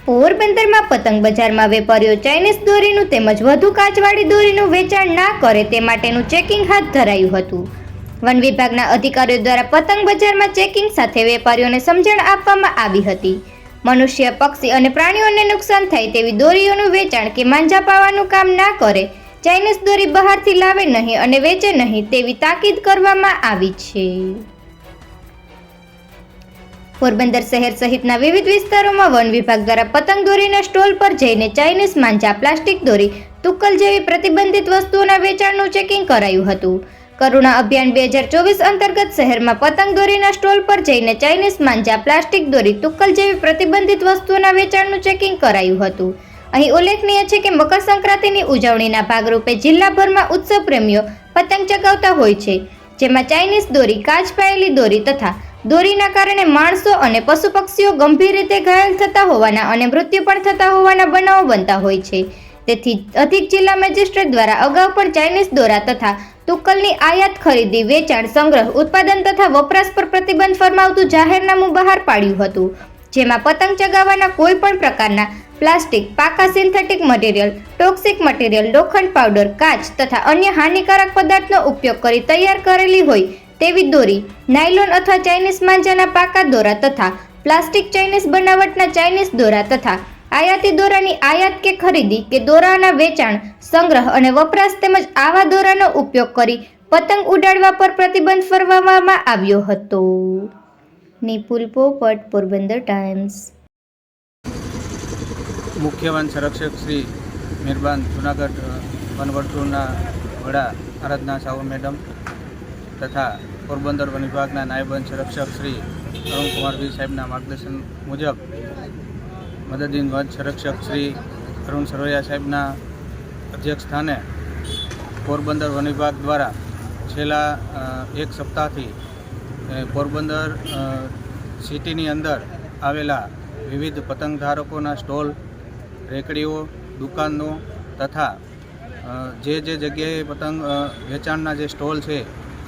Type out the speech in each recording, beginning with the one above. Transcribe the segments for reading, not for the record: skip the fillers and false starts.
પોરબંદરમાં પતંગ બજારમાં વેપારીઓ ચાઇનીઝ દોરીનું તેમજ વધુ કાચવાળી દોરીનું વેચાણ ના કરે તે માટેનું ચેકિંગ હાથ ધરાયું હતું। વન વિભાગના અધિકારીઓ દ્વારા પતંગ બજારમાં ચેકિંગ સાથે વેપારીઓને સમજણ આપવામાં આવી હતી। મનુષ્ય, પક્ષી અને પ્રાણીઓને નુકસાન થાય તેવી દોરીઓનું વેચાણ કે માંજા પાવાનું કામ ના કરે, ચાઇનીઝ દોરી બહારથી લાવે નહીં અને વેચે નહીં તેવી તાકીદ કરવામાં આવી છે। પોરબંદર શહેર સહિતના વિવિધ વિસ્તારોમાં વન વિભાગ દ્વારા પતંગ દોરીના સ્ટોલ પર જઈને ચાઇનીઝ માંજા, પ્લાસ્ટિક દોરી, તુક્કલ જેવી પ્રતિબંધિત વસ્તુઓના વેચાણનું ચેકિંગ કરાયું હતું। કરુણા અભિયાન 2024 અંતર્ગત શહેરમાં પતંગ દોરીના સ્ટોલ પર જઈને ચાઇનીઝ માંજા, પ્લાસ્ટિક દોરી, તુક્કલ જેવી પ્રતિબંધિત વસ્તુઓના વેચાણનું ચેકિંગ કરાયું હતું। અહીં ઉલ્લેખનીય છે કે મકર સંક્રાંતિની ઉજવણીના ભાગરૂપે જિલ્લાભરમાં ઉત્સવ પ્રેમીઓ પતંગ ચગાવતા હોય છે, જેમાં ચાઇનીઝ દોરી, કાચ પાયેલી દોરી તથા દોરીના કારણે માણસો અને પશુ પક્ષીઓ ગંભીર રીતે ઘાયલ થતા હોવાના અને મૃત્યુ પણ થતા હોવાના બનાવો બનતા હોય છે। તેથી અધિક જિલ્લા મેજિસ્ટ્રેટ દ્વારા અગાઉ પણ ચાઇનીઝ દોરા તથા તુક્કલની આયાત, ખરીદી, વેચાણ, સંગ્રહ, ઉત્પાદન તથા વપરાશ પર પ્રતિબંધ ફરમાવતું જાહેરનામું બહાર પાડ્યું હતું, જેમાં પતંગ ચગાવવાના કોઈ પણ પ્રકારના પ્લાસ્ટિક, પાકા સિન્થેટિક મટીરીયલ, ટોક્સિક મટીરીયલ, લોખંડ પાવડર, કાચ તથા અન્ય હાનિકારક પદાર્થનો ઉપયોગ કરી તૈયાર કરેલી હોય તેવી દોરી, નાયલોન અથવા ચાઇનીઝ માંજાના પાકા દોરા તથા પ્લાસ્ટિક, ચાઇનીઝ બનાવટના ચાઇનીઝ દોરા તથા આયાતી દોરાની આયાત કે ખરીદી કે દોરાના વેચાણ, સંગ્રહ અને વપરાશ તેમજ આવા દોરાનો ઉપયોગ કરી પતંગ ઉડાડવા પર પ્રતિબંધ ફરમાવવામાં આવ્યો હતો। નિપુલ પોપટ, પોરબંદર ટાઈમ્સ। મુખ્ય વન સંરક્ષક શ્રી મહેરબાન જૂનાગઢ વનવર્તુળના વડા આરાધના સાહુ મેડમ તથા પોરબંદર વન વિભાગના નાયબ વન સંરક્ષક શ્રી અરુણકુમાર બી સાહેબના માર્ગદર્શન મુજબ મદદીન વન સંરક્ષક શ્રી અરુણ સરવૈયા સાહેબના અધ્યક્ષ સ્થાને પોરબંદર વન વિભાગ દ્વારા છેલ્લા એક સપ્તાહથી પોરબંદર સિટીની અંદર આવેલા વિવિધ પતંગ ધારકોના સ્ટોલ, રેકડીઓ, દુકાનો તથા જે જગ્યાએ પતંગ વેચાણના જે સ્ટોલ છે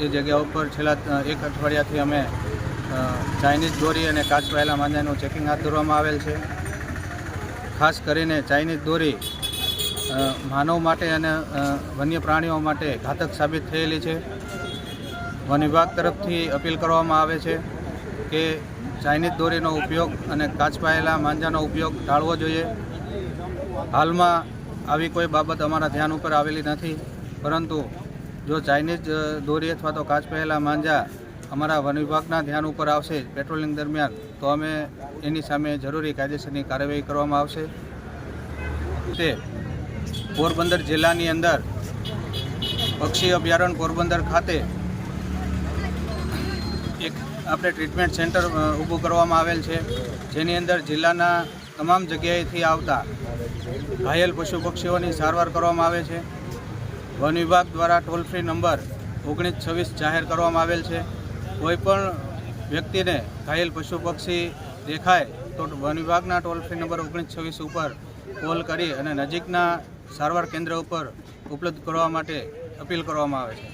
એ જગ્યા ઉપર છેલ્લા એક અઠવાડિયાથી અમે ચાઇનીઝ દોરી અને કાચ પાયેલા માંજાનું ચેકિંગ હાથ ધરવામાં આવેલ છે। ખાસ કરીને ચાઇનીઝ દોરી માનવ માટે અને વન્ય પ્રાણીઓ માટે ઘાતક સાબિત થયેલી છે। વન વિભાગ તરફથી અપીલ કરવામાં આવે છે કે ચાઇનીઝ દોરીનો ઉપયોગ અને કાચ પાયેલા માંજાનો ઉપયોગ ટાળવો જોઈએ। હાલમાં આવી કોઈ બાબત અમારા ધ્યાન ઉપર આવેલી નથી, પરંતુ જો ચાઇનીઝ દોરી અથવા તો કાચ પહેલા માંજા અમારા વન વિભાગના ધ્યાન ઉપર આવશે પેટ્રોલિંગ દરમિયાન, તો અમે એની સામે જરૂરી કાયદેસરની કાર્યવાહી કરવામાં આવશે। તે પોરબંદર જિલ્લાની અંદર પક્ષી અભયારણ્ય પોરબંદર ખાતે એક આપણે ટ્રીટમેન્ટ સેન્ટર ઊભું કરવામાં આવેલ છે, જેની અંદર જિલ્લાના તમામ જગ્યાએથી આવતા ઘાયલ પશુ પક્ષીઓની સારવાર કરવામાં આવે છે। વન વિભાગ દ્વારા ટોલ ફ્રી નંબર 1926 જાહેર કરવામાં આવેલ છે। કોઈપણ વ્યક્તિને ઘાયલ પશુ પક્ષી દેખાય તો વન વિભાગના ટોલ ફ્રી નંબર 1926 ઉપર કોલ કરી અને નજીકના સારવાર કેન્દ્ર ઉપર ઉપલબ્ધ કરવા માટે અપીલ કરવામાં આવે છે।